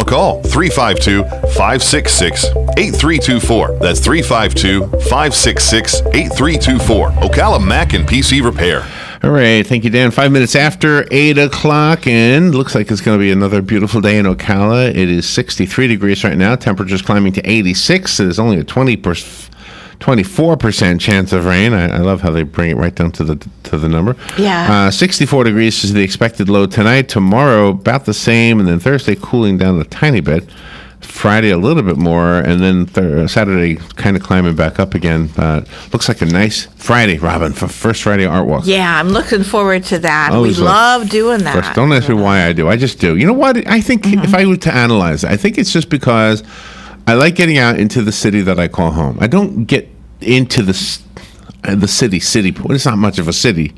Ocala, call 352-566-8324. That's 352-566-8324. Ocala Mac and PC Repair. All right. Thank you, Dan. 5 minutes after 8 o'clock, and looks like it's going to be another beautiful day in Ocala. It is 63 degrees right now. Temperature's climbing to 86. There's only a 24% chance of rain. I love how they bring it right down to the number. Yeah. 64 degrees is the expected low tonight. Tomorrow, about the same, and then Thursday cooling down a tiny bit. Friday a little bit more, and then Saturday kind of climbing back up again. Looks like a nice Friday, Robin, for first Friday art walk. Yeah, I'm looking forward to that. Always We love doing that. First, don't ask me why I do. I just do. You know what? I think if I were to analyze it, I think it's just because I like getting out into the city that I call home. I don't get into the city. It's not much of a city.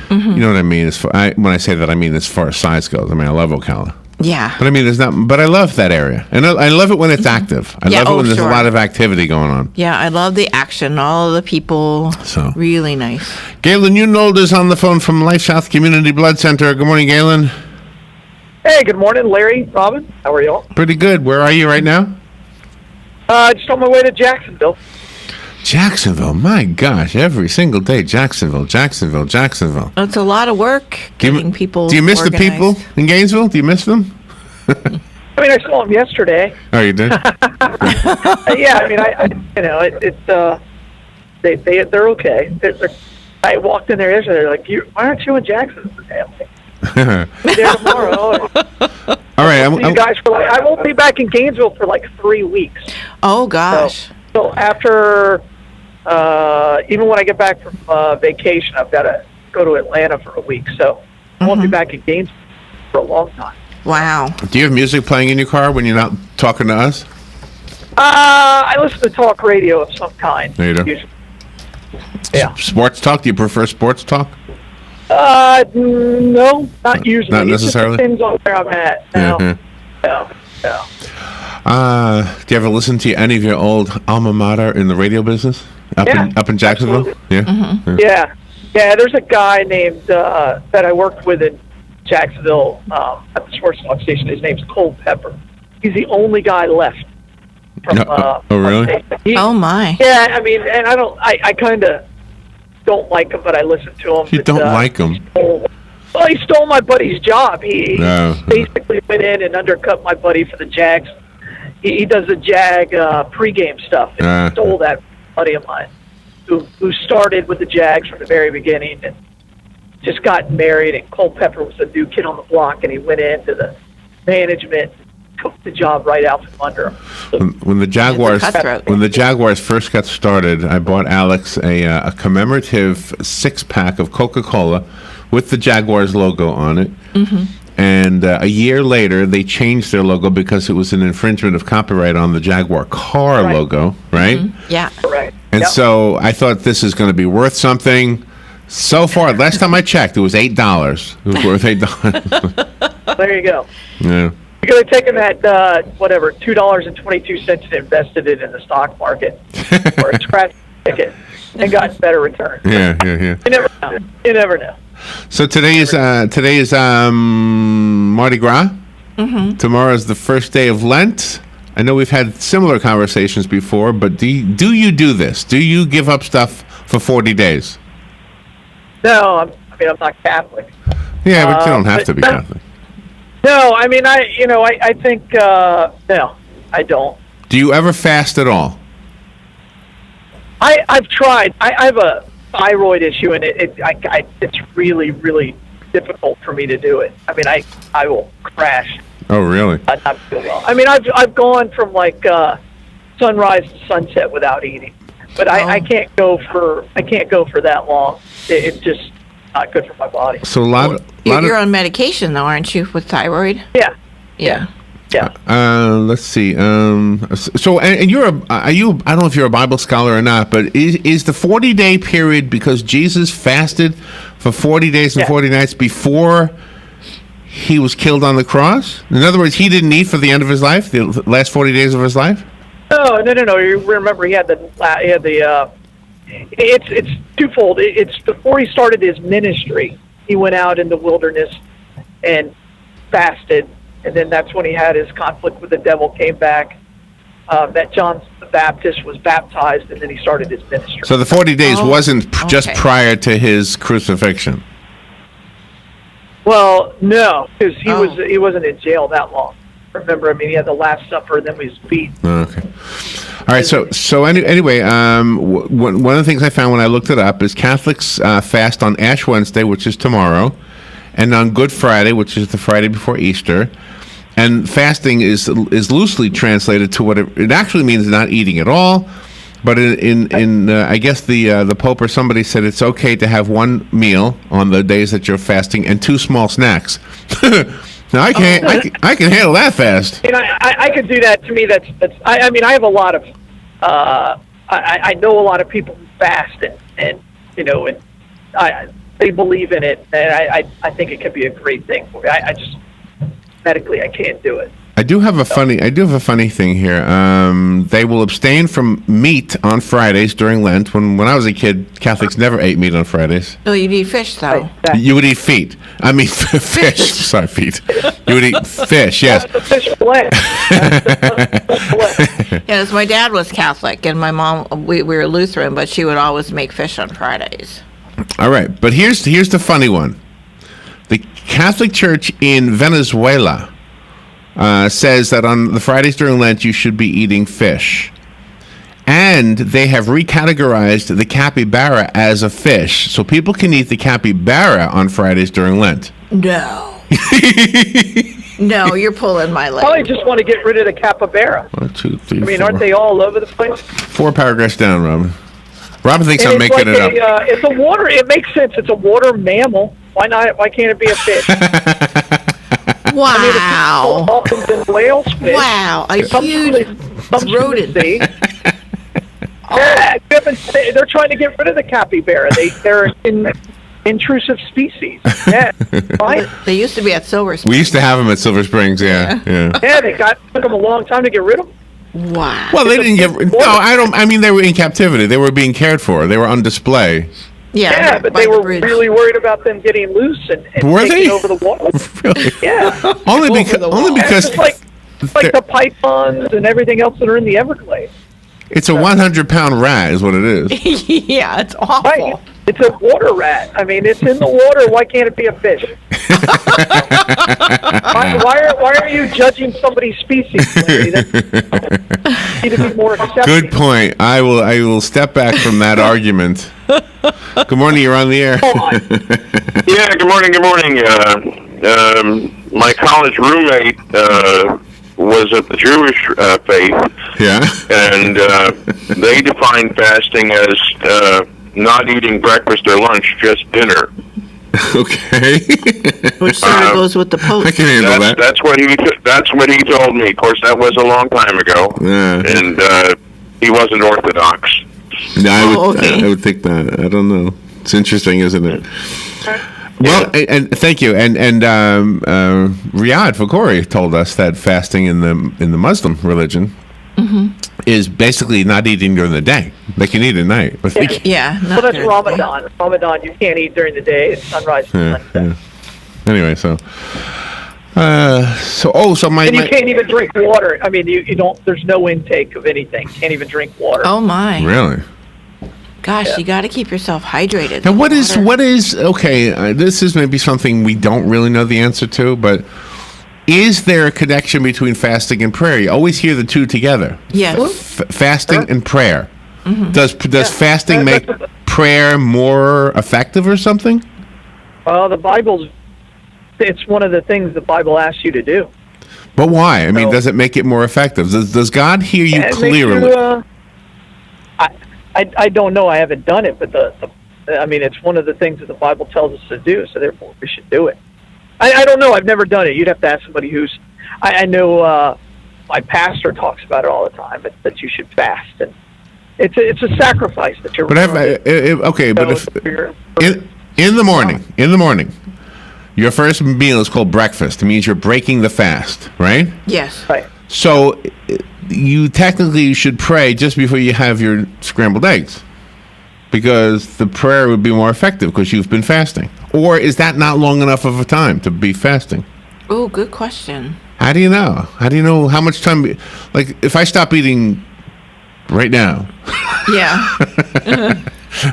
You know what I mean? When I say that, I mean as far as size goes. I mean, I love Ocala. Yeah. But I mean, but I love that area. And I love it when it's active. I love it when there's a lot of activity going on. Yeah, I love the action, all of the people. So really nice. Galen Unold is on the phone from LifeSouth Community Blood Center. Good morning, Galen. Hey, good morning, Larry, Robin. How are y'all? Pretty good. Where are you right now? Just on my way to Jacksonville. Jacksonville. My gosh, every single day, Jacksonville. It's a lot of work getting people. Do you miss organized. the people in Gainesville? Do you miss them? I mean, I saw them yesterday. Oh, you did? Yeah, I mean, they're okay. I walked in there yesterday. They're like, why aren't you in Jacksonville today? I'm like, there tomorrow. All right, I won't be back in Gainesville for like 3 weeks. Oh gosh. So after, even when I get back from vacation, I've got to go to Atlanta for a week. So I won't be back in Gainesville for a long time. Wow. Do you have music playing in your car when you're not talking to us? I listen to talk radio of some kind. There you go. Usually. Yeah. Sports talk? Do you prefer sports talk? No, not usually. Not necessarily? It just depends on where I'm at. No. No. Do you ever listen to any of your old alma mater in the radio business? Up in Jacksonville? Absolutely. Yeah. Yeah, there's a guy named, that I worked with in Jacksonville, at the sports talk station. His name's Cole Pepper. He's the only guy left. From, oh, really? Oh, my. Yeah, I mean, and I kind of don't like him, but I listen to him. You don't like him? He stole my buddy's job. He basically went in and undercut my buddy for the Jags. He does the Jag pregame stuff. And he stole that buddy of mine who started with the Jags from the very beginning and just got married. And Cole Pepper was the new kid on the block, and he went into the management, took the job right out from under him. When the Jaguars first got started, I bought Alex a commemorative 6-pack of Coca-Cola with the Jaguars logo on it. And a year later, they changed their logo because it was an infringement of copyright on the Jaguar car logo, right? Yeah. Right. And so I thought this is going to be worth something. So far, last time I checked, it was $8. It was worth $8. There you go. Yeah. You could have taken that, $2.22 and invested it in the stock market or a scratch ticket and gotten better return. Yeah. You never know. You never know. So today is Mardi Gras. Tomorrow is the first day of Lent. I know we've had similar conversations before, but do you do this? Do you give up stuff for 40 days? No, I'm not Catholic. Yeah, but you don't have to be Catholic. No, I mean, I think, no, I don't. Do you ever fast at all? I've tried. I have a thyroid issue, and it's really, really difficult for me to do it. I mean, I will crash. Oh, really? Not feel well. I mean, I've gone from like sunrise to sunset without eating, but I can't go for that long. It's just not good for my body. So You're on medication though, aren't you, with thyroid? Yeah. Let's see. So, and you're I don't know if you're a Bible scholar or not, but is the 40-day period because Jesus fasted for 40 days and 40 nights before he was killed on the cross? In other words, he didn't eat for the end of his life, the last 40 days of his life? No. You remember he had it's twofold. It's before he started his ministry, he went out in the wilderness and fasted and then that's when he had his conflict with the devil, came back, met John the Baptist, was baptized, and then he started his ministry. So the 40 days wasn't just prior to his crucifixion? Well, no, because he wasn't in jail that long. Remember, I mean, he had the Last Supper, then he was beat. Okay. All right. So anyway, one of the things I found when I looked it up is Catholics fast on Ash Wednesday, which is tomorrow, and on Good Friday, which is the Friday before Easter. And fasting is loosely translated to what it actually means, not eating at all. But in I guess the Pope or somebody said it's okay to have one meal on the days that you're fasting and 2 small snacks. Now I can't. I can handle that fast. And I could do that. To me, that's. I mean, I have a lot of. I know a lot of people who fast, and they believe in it, and I think it could be a great thing for me. I just medically I can't do it. I do have a funny thing here. They will abstain from meat on Fridays during Lent. When I was a kid, Catholics never ate meat on Fridays. No, you'd eat fish, though. You would eat feet. I mean, fish. Sorry, feet. You would eat fish, yes. That's the fish fillet. Yes, my dad was Catholic, and my mom, we were Lutheran, but she would always make fish on Fridays. All right, but here's the funny one. The Catholic Church in Venezuela says that on the Fridays during Lent you should be eating fish. And they have recategorized the capybara as a fish. So people can eat the capybara on Fridays during Lent. No. No, you're pulling my leg. Probably just want to get rid of the capybara. 1, 2, 3, I mean, 4. aren't they all over the place? 4 paragraphs down, Robin. Robin thinks And I'm it's making like it up. it's a water. It makes sense. It's a water mammal. Why not? Why can't it be a fish? Wow. Dolphins and whales fish. Wow, a huge rodent. Yeah, they're trying to get rid of the capybara. They're an intrusive species. Yeah, right. They used to be at Silver Springs. We used to have them at Silver Springs, yeah. Yeah, took them a long time to get rid of them. Wow. Well, they didn't get. No, I mean, they were in captivity. They were being cared for. They were on display. Yeah, but by they the were bridge. really worried about them getting loose and Were taking they? over the water. Really? Yeah, Only wall. because it's like the pythons and everything else that are in the Everglades. it's a 100-pound rat, is what it is. Yeah, it's awful. Right, it's a water rat. I mean, it's in the water. Why can't it be a fish? why are you judging somebody's species, Larry? You need to be more accepting. Good point. I will step back from that argument. Good morning. You're on the air. Yeah. Good morning. Good morning. My college roommate was of the Jewish faith. Yeah. And they define fasting as not eating breakfast or lunch, just dinner. Okay. Which sort of goes with the Pope. I can handle that. That's what he told me. Of course, that was a long time ago, and he wasn't Orthodox. No, Okay. I would think that. I don't know. It's interesting, isn't it? Well, and thank you. And Riyadh Fakori told us that fasting in the Muslim religion is basically not eating during the day. They can eat at night. But Yeah. Well, that's Ramadan. Ramadan, you can't eat during the day. It's sunrise to sunset. Anyway, so my And you can't even drink water. I mean, you don't. There's no intake of anything. Can't even drink water. Oh my. Really? Gosh, you got to keep yourself hydrated. Now, what is okay? This is maybe something we don't really know the answer to, but is there a connection between fasting and prayer? You always hear the two together. Yes. Fasting and prayer. Mm-hmm. Does fasting make prayer more effective or something? Well, it's one of the things the Bible asks you to do. But why? I mean, does it make it more effective? Does God hear you clearly? I don't know. I haven't done it, but I mean, it's one of the things that the Bible tells us to do, so therefore we should do it. I don't know. I've never done it. You'd have to ask somebody who's. I know my pastor talks about it all the time, that you should fast, and it's a sacrifice that you're. But in the morning, your first meal is called breakfast. It means you're breaking the fast, right? Yes. Right. So you technically should pray just before you have your scrambled eggs, because the prayer would be more effective because you've been fasting. Or is that not long enough of a time to be fasting? Oh, good question. How do you know? How do you know how much time? Like, if I stop eating right now, Yeah.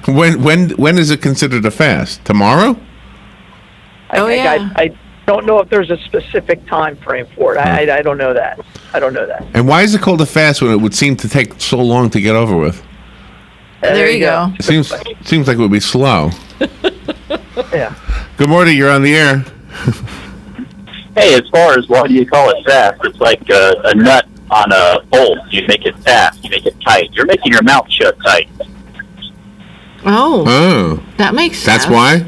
when is it considered a fast? Tomorrow? I don't know if there's a specific time frame for it. I don't know that. And why is it called a fast when it would seem to take so long to get over with? There you go. It seems like it would be slow. Yeah. Good morning. You're on the air. Hey, as far as why do you call it fast, it's like a nut on a bolt. You make it fast. You make it tight. You're making your mouth shut tight. Oh, that makes sense. That's why?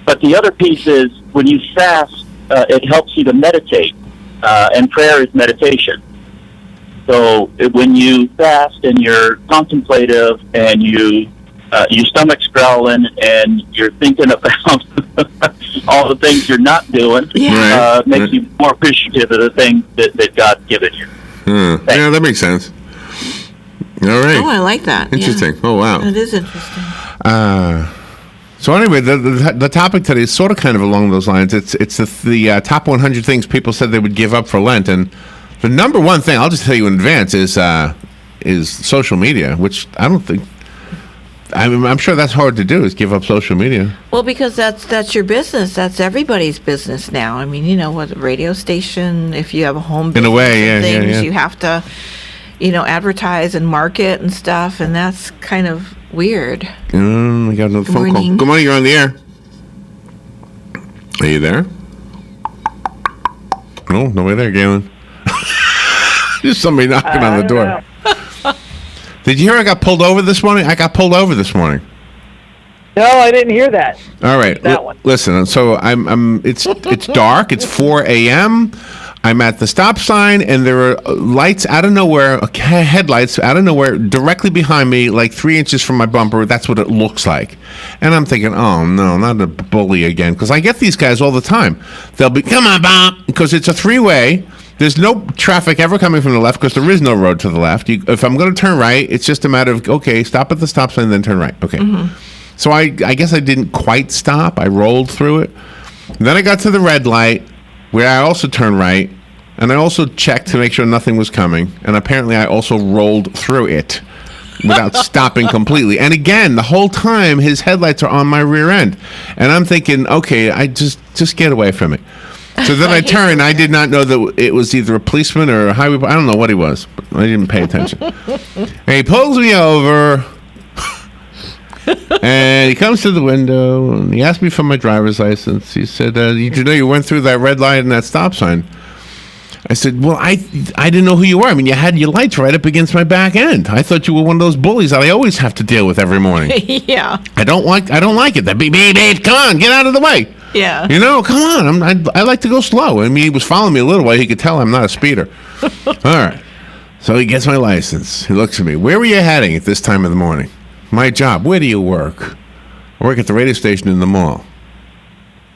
But the other piece is when you fast, it helps you to meditate, and prayer is meditation. So when you fast and you're contemplative and your stomach's growling and you're thinking about all the things you're not doing, makes you more appreciative of the things that God's given you. Yeah, that makes sense. All right. Oh, I like that. Interesting. Yeah. Oh, wow. That is interesting. So anyway, the topic today is sort of kind of along those lines. It's the top 100 things people said they would give up for Lent, and the number one thing I'll just tell you in advance is social media, which I don't think. I'm sure that's hard to do, is give up social media. Well, because that's your business. That's everybody's business now. I mean, what a radio station, if you have a home business, in a way, things, you have to, advertise and market and stuff, and that's kind of weird. We got another phone call. Good morning, you're on the air. Are you there? No, nobody there, Galen. Just somebody knocking on the door. Did you hear I got pulled over this morning? I got pulled over this morning. No, I didn't hear that. All right. That one. Listen, so it's dark. It's 4 a.m. I'm at the stop sign, and there are lights out of nowhere, headlights out of nowhere, directly behind me, like 3 inches from my bumper. That's what it looks like. And I'm thinking, oh, no, not a bully again. Because I get these guys all the time. They'll be, come on, Bob, because it's a three-way. There's no traffic ever coming from the left because there is no road to the left. If I'm going to turn right, it's just a matter of, okay, stop at the stop sign, then turn right. Okay. Mm-hmm. So I guess I didn't quite stop. I rolled through it. And then I got to the red light, where I also turned right, and I also checked to make sure nothing was coming. And apparently I also rolled through it without stopping completely. And again, the whole time, his headlights are on my rear end. And I'm thinking, okay, I just get away from it. So then I turned. I did not know that it was either a policeman or a highway. I don't know what he was, but I didn't pay attention. And he pulls me over, and he comes to the window, and he asked me for my driver's license. He said, "Did you know you went through that red light and that stop sign?" I said, "Well, I didn't know who you were. I mean, you had your lights right up against my back end. I thought you were one of those bullies that I always have to deal with every morning." Yeah. I don't like it. That beep, come on, get out of the way. Yeah. Come on. I like to go slow. I mean, he was following me a little while. He could tell I'm not a speeder. All right. So he gets my license. He looks at me. Where were you heading at this time of the morning? My job. Where do you work? I work at the radio station in the mall.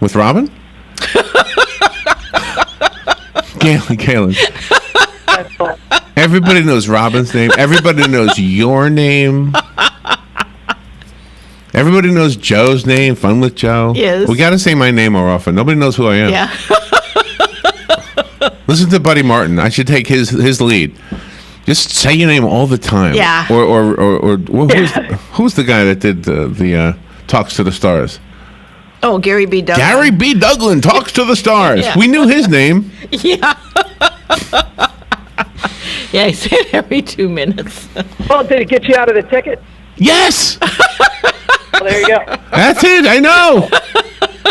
With Robin? Galen. Everybody knows Robin's name. Everybody knows your name. Everybody knows Joe's name, Fun with Joe. Yes. We got to say my name more often. Nobody knows who I am. Yeah. Listen to Buddy Martin. I should take his lead. Just say your name all the time. Yeah. Or who's the guy that did the Talks to the Stars? Oh, Gary B. Douglas. Gary B. Douglas Talks to the Stars. Yeah. We knew his name. Yeah. Yeah, I say it every 2 minutes. Well, did it get you out of the ticket? Yes. Well, there you go. That's it. I know.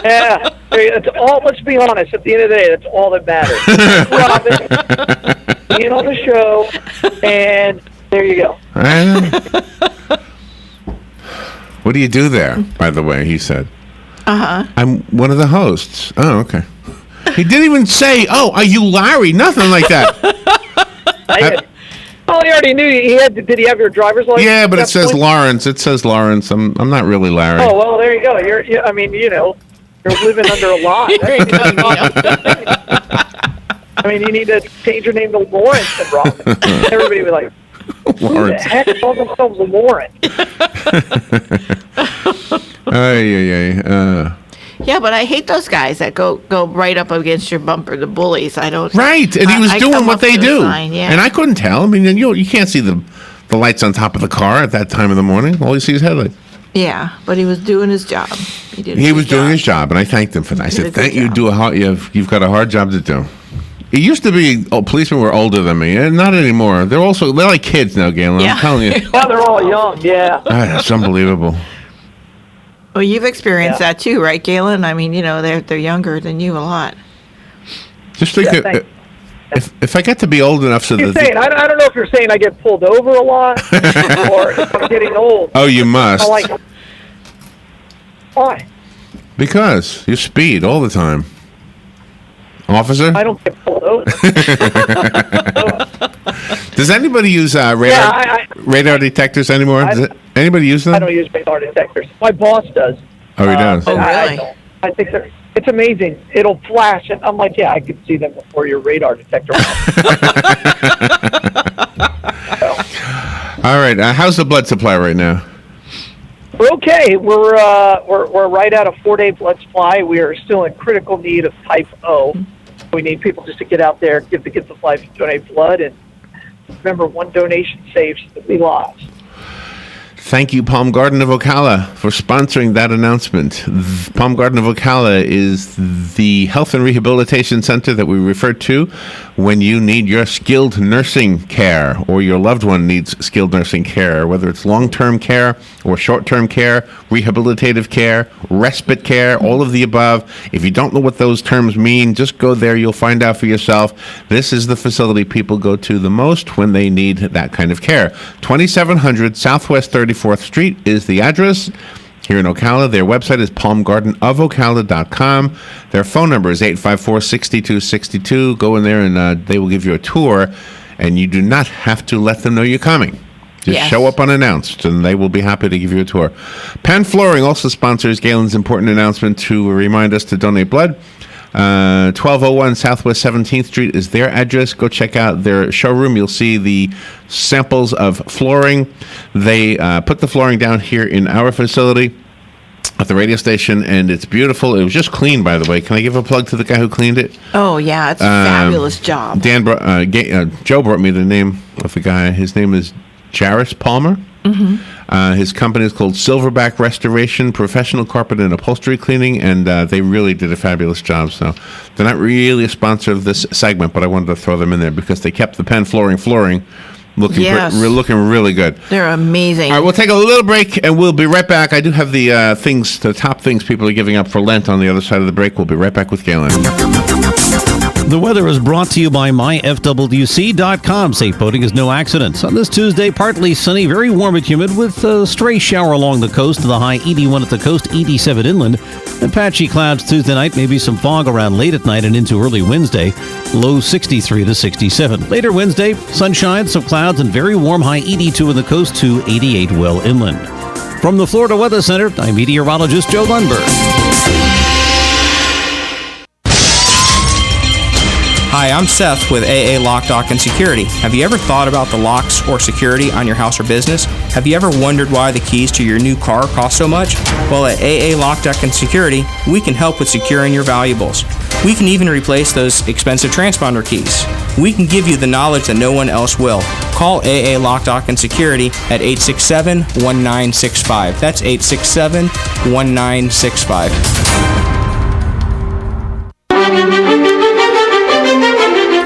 Yeah. It's all. Let's be honest. At the end of the day, that's all that matters. Robin, being on the show, and there you go. I know. What do you do there, by the way? He said. I'm one of the hosts. Oh, okay. He didn't even say, "Oh, are you Larry?" Nothing like that. Oh, he already knew he had. Did he have your driver's license? Yeah, but it says Lawrence. It says Lawrence. I'm not really Larry. Oh well, there you go. You're living under a lie. I mean, you need to change your name to Lawrence and Robin. Everybody would be like, "Who the heck calls themselves Lawrence?" Yeah, but I hate those guys that go right up against your bumper, the bullies. I don't. Right, and he was I doing come what up they to the do, sign, yeah. and I couldn't tell. I mean, you can't see the lights on top of the car at that time of the morning. All you see is headlights. Yeah, but he was doing his job. He was doing his job, and I thanked him for that. I said, "Thank you. You've got a hard job to do." It used to be policemen were older than me, and not anymore. They're like kids now, Galen. Yeah. I'm telling you, Well, they're all young, yeah. it's unbelievable. Well, you've experienced that too, right, Galen? I mean, they're younger than you a lot. Just think, Yeah, if I get to be old enough so You're that saying, I don't know if you're saying I get pulled over a lot or if I'm getting old. oh, you must, Why? because you speed all the time, officer. I don't get pulled over. Does anybody use radar detectors anymore? Does anybody use them? I don't use radar detectors. My boss does. Oh, he does. Oh, I really? don't. I think it's amazing. It'll flash, and I'm like, yeah, I can see them before your radar detector. All right. How's the blood supply right now? We're okay. We're right at a 4-day blood supply. We are still in critical need of type O. We need people just to get out there, give the gift of life, and donate blood. And remember, one donation saves 3 lives. Thank you, Palm Garden of Ocala, for sponsoring that announcement. Palm Garden of Ocala is the health and rehabilitation center that we refer to when you need your skilled nursing care or your loved one needs skilled nursing care, whether it's long-term care or short-term care, rehabilitative care, respite care, all of the above. If you don't know what those terms mean, just go there. You'll find out for yourself. This is the facility people go to the most when they need that kind of care. 2700 Southwest 34th Street is the address here in Ocala. Their website is palmgardenofocala.com. Their phone number is 854-6262. Go in there and they will give you a tour, and you do not have to let them know you're coming. Just show up unannounced, and they will be happy to give you a tour. Penn Flooring also sponsors Galen's important announcement to remind us to donate blood. 1201 Southwest 17th Street is their address. Go check out their showroom. You'll see the samples of flooring. They put the flooring down here in our facility at the radio station, and it's beautiful. It was just cleaned, by the way. Can I give a plug to the guy who cleaned it? Oh, yeah. It's a fabulous job. Joe brought me the name of the guy. His name is Jarris Palmer. Mm-hmm. His company is called Silverback Restoration, Professional Carpet and Upholstery Cleaning, and they really did a fabulous job. So they're not really a sponsor of this segment, but I wanted to throw them in there because they kept the Penn flooring looking really good. They're amazing. All right, we'll take a little break, and we'll be right back. I do have the top things people are giving up for Lent on the other side of the break. We'll be right back with Galen. The weather is brought to you by myfwc.com. Safe boating is no accident. On this Tuesday, partly sunny, very warm and humid with a stray shower along the coast. The high 81 at the coast, 87 inland. And patchy clouds Tuesday night, maybe some fog around late at night and into early Wednesday. Low 63 to 67. Later Wednesday, sunshine, some clouds, and very warm, high 82 on the coast to 88 well inland. From the Florida Weather Center, I'm meteorologist Joe Lundberg. Hi, I'm Seth with AA Lock, Dock, and Security. Have you ever thought about the locks or security on your house or business? Have you ever wondered why the keys to your new car cost so much? Well, at AA Lock, Dock, and Security, we can help with securing your valuables. We can even replace those expensive transponder keys. We can give you the knowledge that no one else will. Call AA Lock, Dock, and Security at 867-1965. That's 867-1965.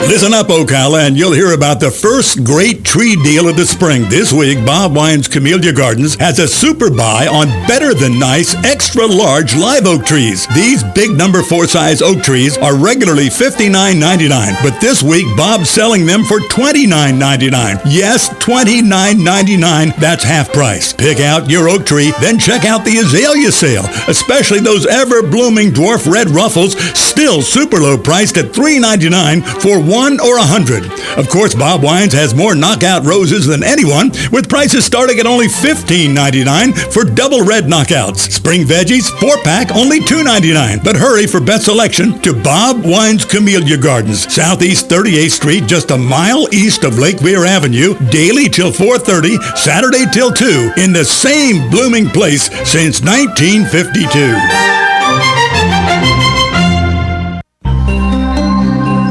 Listen up, Ocala, and you'll hear about the first great tree deal of the spring. This week, Bob Wine's Camellia Gardens has a super buy on better than nice, extra large live oak trees. These big number 4 size oak trees are regularly $59.99, but this week, Bob's selling them for $29.99. Yes, $29.99. That's half price. Pick out your oak tree, then check out the azalea sale, especially those ever-blooming dwarf red ruffles, still super low priced at $3.99 for 1 or 100. Of course, Bob Wines has more knockout roses than anyone, with prices starting at only $15.99 for double red knockouts. Spring veggies, 4-pack, only $2.99. But hurry for best selection to Bob Wines Camellia Gardens, Southeast 38th Street, just a mile east of Lake Weir Avenue, daily till 4:30, Saturday till 2, in the same blooming place since 1952.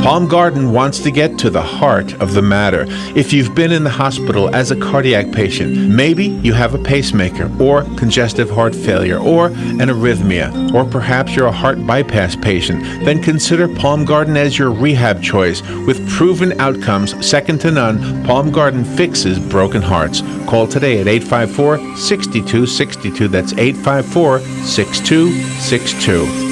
Palm Garden wants to get to the heart of the matter. If you've been in the hospital as a cardiac patient, maybe you have a pacemaker or congestive heart failure or an arrhythmia, or perhaps you're a heart bypass patient, then consider Palm Garden as your rehab choice. With proven outcomes second to none, Palm Garden fixes broken hearts. Call today at 854-6262. That's 854-6262.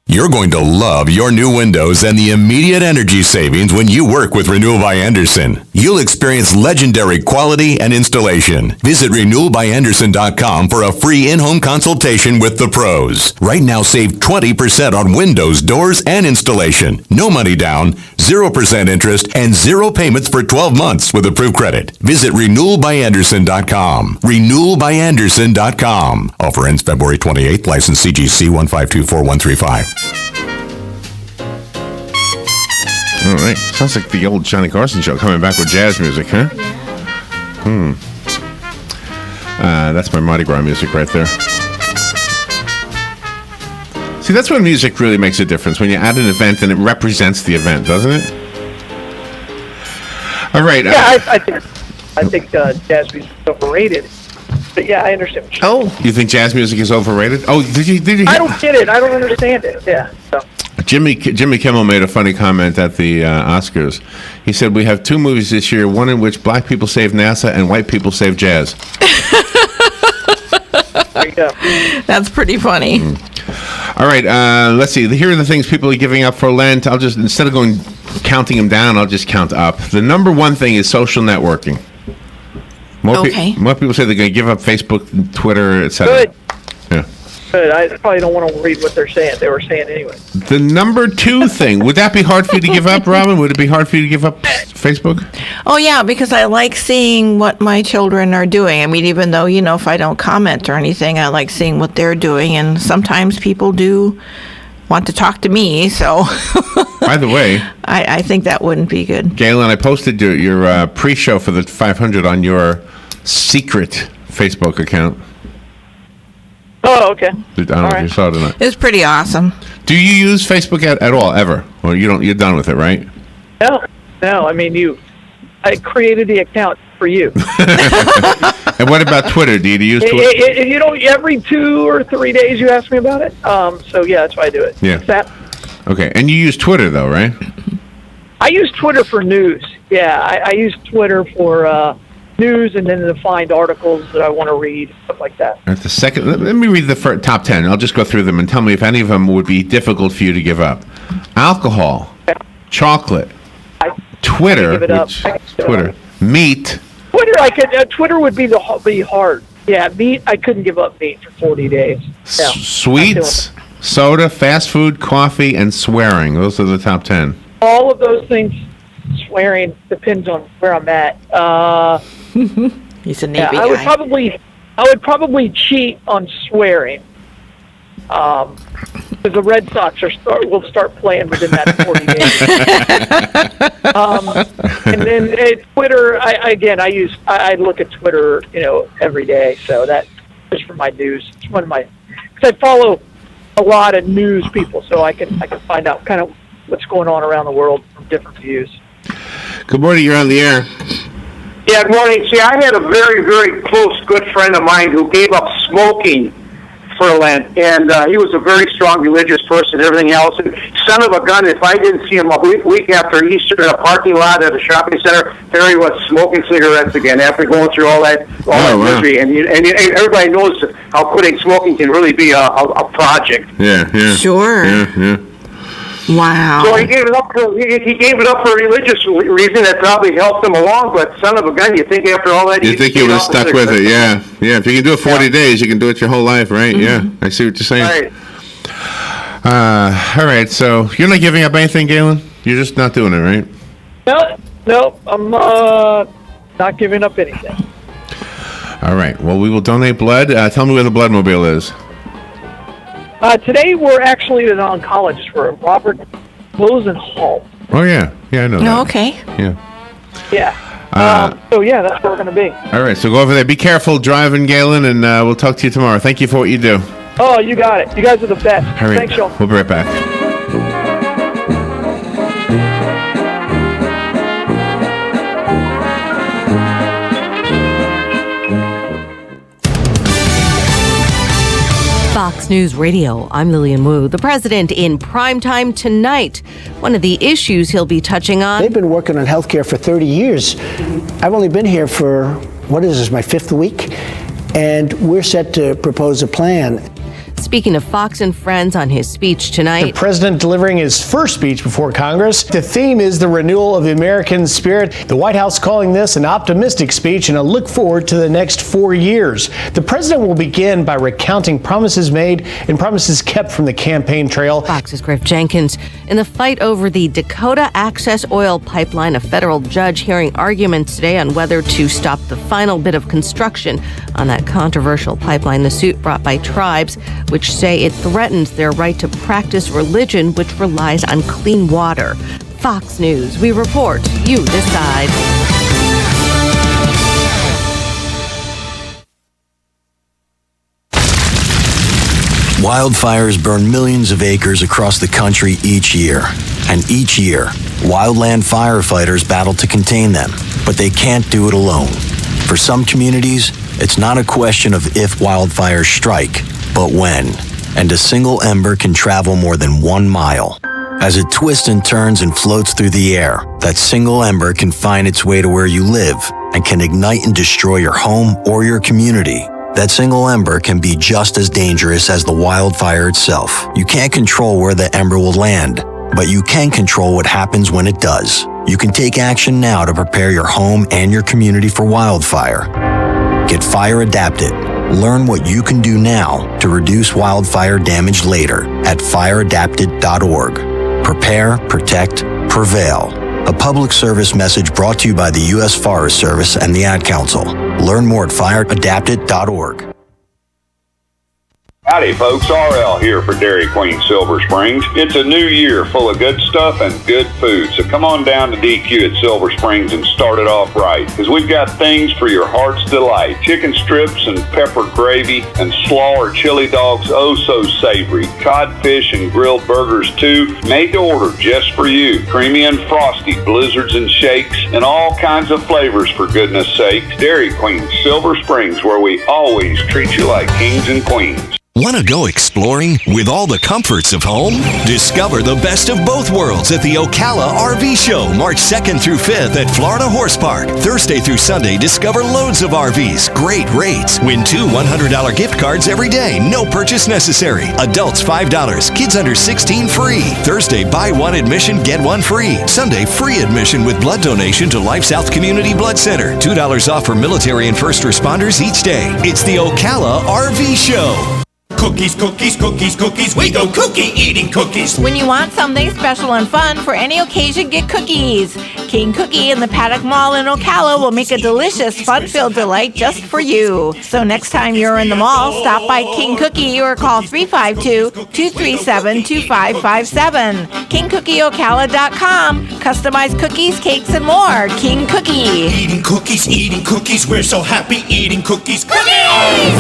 You're going to love your new windows and the immediate energy savings when you work with Renewal by Anderson. You'll experience legendary quality and installation. Visit renewalbyanderson.com for a free in-home consultation with the pros. Right now, save 20% on windows, doors, and installation. No money down, 0% interest, and 0 payments for 12 months with approved credit. Visit renewalbyanderson.com. renewalbyanderson.com. Offer ends February 28th. License CGC 1524135. All right. Sounds like the old Johnny Carson show coming back with jazz music, huh? That's my Mardi Gras music right there. See, that's when music really makes a difference, when you add an event and it represents the event, doesn't it? All right. Yeah, I think jazz music is overrated. But yeah, I understand. You think jazz music is overrated? Oh, did you? I don't get it. I don't understand it. Yeah. So. Jimmy Kimmel made a funny comment at the Oscars. He said, "We have 2 movies this year, one in which black people save NASA and white people save jazz." There you go. That's pretty funny. All right, let's see. Here are the things people are giving up for Lent. I'll just, instead of counting them down, I'll just count up. The number one thing is social networking. More people say they're going to give up Facebook, Twitter, etc. Good. Yeah. Good. I probably don't want to read what they're saying. They were saying anyway. The number 2 thing, would that be hard for you to give up, Robin? Would it be hard for you to give up Facebook? Oh, yeah, because I like seeing what my children are doing. I mean, even though, if I don't comment or anything, I like seeing what they're doing. And sometimes people do want to talk to me, so... By the way... I think that wouldn't be good. Galen, I posted your pre-show for the 500 on your secret Facebook account. Oh, okay. I don't know if you saw it or not. It's pretty awesome. Do you use Facebook at all, ever? Or you're done with it, right? No. I mean, I created the account for you. And what about Twitter? Do you use Twitter? Every 2 or 3 days you ask me about it. So, yeah, that's why I do it. Yeah. Okay. And you use Twitter, though, right? I use Twitter for news. Yeah, I use Twitter for news and then to find articles that I want to read, stuff like that. At the second, let me read the top 10. I'll just go through them and tell me if any of them would be difficult for you to give up. Alcohol, chocolate, Twitter, meat. Twitter would be hard. Yeah, meat. I couldn't give up meat for 40 days. No, sweets, soda, fast food, coffee, and swearing. Those are the top 10. All of those things. Swearing depends on where I'm at. He's a Navy guy. I would probably cheat on swearing. Because the Red Sox will start playing within that 40 days. And then Twitter, I look at Twitter, every day. So that just for my news. It's one of my, because I follow a lot of news people, so I can find out kind of what's going on around the world from different views. Good morning. You're on the air. Yeah, good morning. See, I had a very, very close good friend of mine who gave up smoking for Lent, and he was a very strong religious person and everything else. And son of a gun, if I didn't see him a week after Easter in a parking lot at a shopping center, there he was smoking cigarettes again after going through all that misery. And everybody knows how quitting smoking can really be a project. Yeah. Sure. Yeah. Wow. So he gave it up for a religious reason that probably helped him along. But son of a gun, you think after all that, you think you would have stuck with it? Yeah. If you can do it 40 days, you can do it your whole life, right? Mm-hmm. Yeah, I see what you're saying. Right. All right. So you're not giving up anything, Galen? You're just not doing it, right? No. I'm not giving up anything. All right. Well, we will donate blood. Tell me where the blood mobile is. Today we're actually at an oncologist for Robert Rosenhall. Oh, yeah. Yeah, I know that. Oh, okay. Yeah. Yeah. So, that's where we're going to be. All right. So go over there. Be careful driving, Galen, and we'll talk to you tomorrow. Thank you for what you do. Oh, you got it. You guys are the best. All right. Thanks, y'all. We'll be right back. Fox News Radio, I'm Lillian Wu. The president in primetime tonight. One of the issues he'll be touching on. They've been working on health care for 30 years. I've only been here for, my fifth week? And we're set to propose a plan. Speaking of Fox and Friends on his speech tonight. The president delivering his first speech before Congress. The theme is the renewal of the American spirit. The White House calling this an optimistic speech and a look forward to the next 4 years. The president will begin by recounting promises made and promises kept from the campaign trail. Fox's Griff Jenkins. In the fight over the Dakota Access Oil Pipeline, a federal judge hearing arguments today on whether to stop the final bit of construction on that controversial pipeline. The suit brought by tribes, which say it threatens their right to practice religion, which relies on clean water. Fox News, we report, you decide. Wildfires burn millions of acres across the country each year. And each year, wildland firefighters battle to contain them, but they can't do it alone. For some communities, it's not a question of if wildfires strike, but when. And a single ember can travel more than 1 mile. As it twists and turns and floats through the air, that single ember can find its way to where you live and can ignite and destroy your home or your community. That single ember can be just as dangerous as the wildfire itself. You can't control where the ember will land, but you can control what happens when it does. You can take action now to prepare your home and your community for wildfire. Get fire adapted. Learn what you can do now to reduce wildfire damage later at fireadapted.org. Prepare, protect, prevail. A public service message brought to you by the U.S. Forest Service and the Ad Council. Learn more at fireadapted.org. Howdy folks, RL here for Dairy Queen Silver Springs. It's a new year full of good stuff and good food, so come on down to DQ at Silver Springs and start it off right, because we've got things for your heart's delight. Chicken strips and pepper gravy and slaw or chili dogs, oh so savory. Codfish and grilled burgers too, made to order just for you. Creamy and frosty, blizzards and shakes, and all kinds of flavors for goodness sakes. Dairy Queen Silver Springs, where we always treat you like kings and queens. Want to go exploring with all the comforts of home? Discover the best of both worlds at the Ocala RV Show, March 2nd through 5th at Florida Horse Park. Thursday through Sunday, discover loads of RVs, great rates. Win 2 $100 gift cards every day, no purchase necessary. Adults $5, kids under 16 free. Thursday, buy one admission, get one free. Sunday, free admission with blood donation to LifeSouth Community Blood Center. $2 off for military and first responders each day. It's the Ocala RV Show. Cookies, cookies, cookies, cookies. We go cookie eating cookies. When you want something special and fun for any occasion, get cookies. King Cookie in the Paddock Mall in Ocala will make a delicious, fun-filled delight just for you. So next time you're in the mall, stop by King Cookie or call 352-237-2557. KingCookieOcala.com. Customized cookies, cakes, and more. King Cookie. Eating cookies. We're so happy eating cookies. Cookies!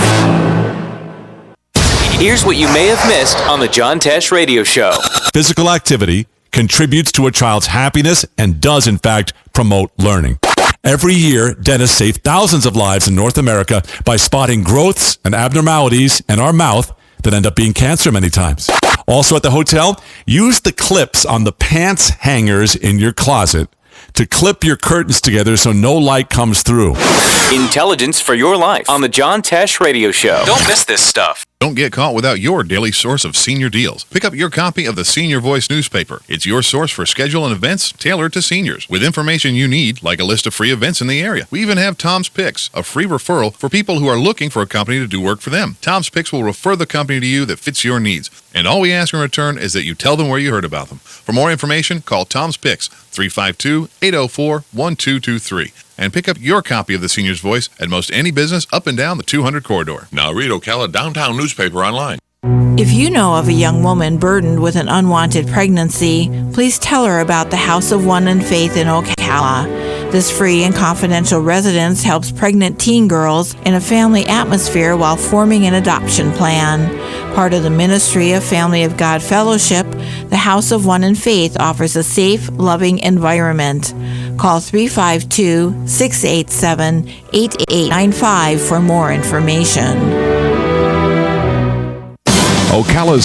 Here's what you may have missed on the John Tesh Radio Show. Physical activity contributes to a child's happiness and does, in fact, promote learning. Every year, dentists save thousands of lives in North America by spotting growths and abnormalities in our mouth that end up being cancer many times. Also at the hotel, use the clips on the pants hangers in your closet to clip your curtains together so no light comes through. Intelligence for your life on the John Tesh Radio Show. Don't miss this stuff. Don't get caught without your daily source of senior deals. Pick up your copy of the Senior Voice newspaper. It's your source for schedule and events tailored to seniors, with information you need, like a list of free events in the area. We even have Tom's Picks, a free referral for people who are looking for a company to do work for them. Tom's Picks will refer the company to you that fits your needs, and all we ask in return is that you tell them where you heard about them. For more information, call Tom's Picks, 352-804-1223. And pick up your copy of the Senior's Voice at most any business up and down the 200 corridor. Now read Ocala Downtown newspaper online. If you know of a young woman burdened with an unwanted pregnancy, please tell her about the House of One and Faith in Ocala. This free and confidential residence helps pregnant teen girls in a family atmosphere while forming an adoption plan. Part of the Ministry of Family of God Fellowship, the House of One and Faith offers a safe, loving environment. Call 352-687-8895 for more information. Ocala's